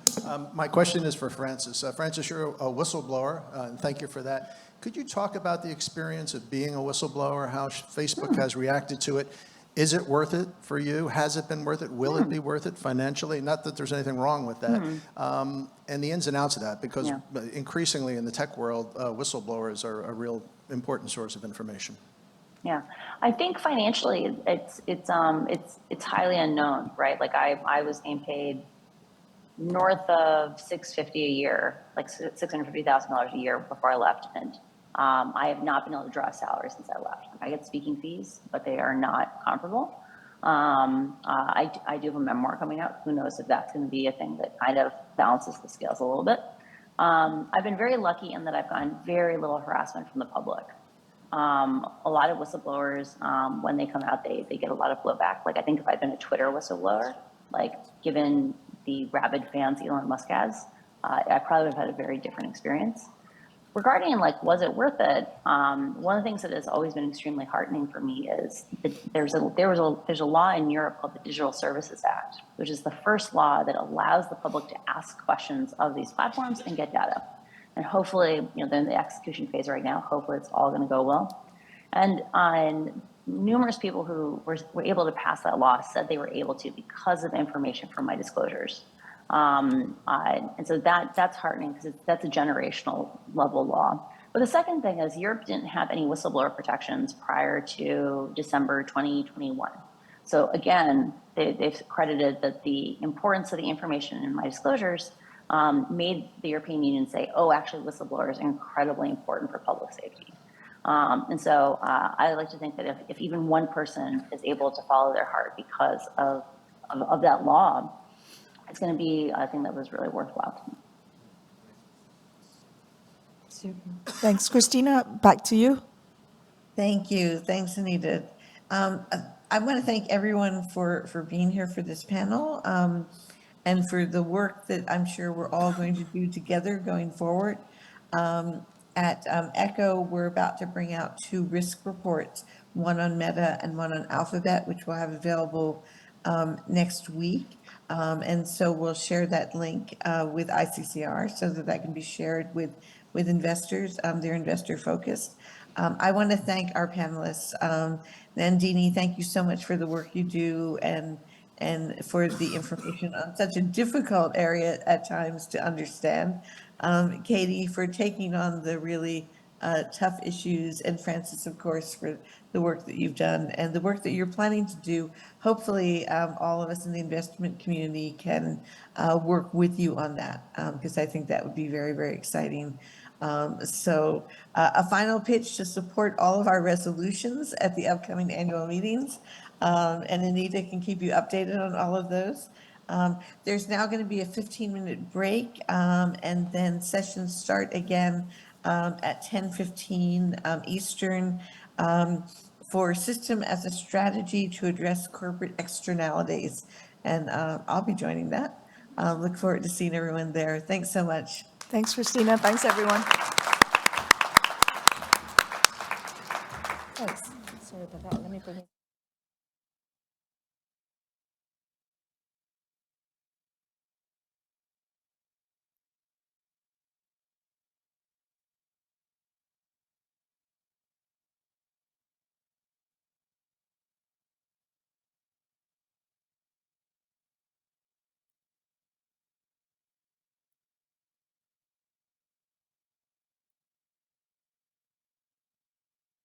My question is for Francis. Francis, you're a whistleblower, and thank you for that. Could you talk about the experience of being a whistleblower, how Facebook has reacted to it? Is it worth it for you? Has it been worth it? Will it be worth it financially? Not that there's anything wrong with that. And the ins and outs of that, because increasingly in the tech world, whistleblowers are a real important source of information. Yeah, I think financially it's highly unknown, right? Like I was being paid north of $650 a year, like $650,000 a year before I left, and I have not been able to draw a salary since I left. I get speaking fees, but they are not comparable. I do have a memoir coming out. Who knows if that's going to be a thing that kind of balances the scales a little bit. I've been very lucky in that I've gotten very little harassment from the public. A lot of whistleblowers, when they come out, they get a lot of blowback. Like, I think if I'd been a Twitter whistleblower, like given the rabid fans Elon Musk has, I probably would have had a very different experience. Regarding like, was it worth it? One of the things that has always been extremely heartening for me is that there's a law in Europe called the Digital Services Act, which is the first law that allows the public to ask questions of these platforms and get data. And hopefully, they're in the execution phase right now. Hopefully it's all going to go well. And numerous people who were able to pass that law said they were able to because of information from my disclosures. And so that's heartening because that's a generational level law. But the second thing is Europe didn't have any whistleblower protections prior to December 2021. So again, they've credited that the importance of the information in my disclosures made the European Union say, oh, actually whistleblowers are incredibly important for public safety. And so I like to think that if even one person is able to follow their heart because of that law, it's going to be a thing that was really worthwhile to me. Super. Thanks. Christina, back to you. Thank you. Thanks, Anita. I want to thank everyone for being here for this panel and for the work that I'm sure we're all going to do together going forward. At ECHO, we're about to bring out 2 risk reports, one on Meta and one on Alphabet, which we'll have available next week. And so we'll share that link with ICCR so that can be shared with investors. They're investor focused. I want to thank our panelists. Nandini, thank you so much for the work you do and for the information on such a difficult area at times to understand. Katie, for taking on the really tough issues, and Francis, of course, for the work that you've done and the work that you're planning to do. Hopefully, all of us in the investment community can work with you on that, because I think that would be very, very exciting. So a final pitch to support all of our resolutions at the upcoming annual meetings. And Anita can keep you updated on all of those. There's now going to be a 15-minute break, and then sessions start again at 10:15 Eastern for System as a Strategy to Address Corporate Externalities. And I'll be joining that. Look forward to seeing everyone there. Thanks so much. Thanks, Christina. Thanks, everyone. Thanks. Sorry about that. Let me bring it.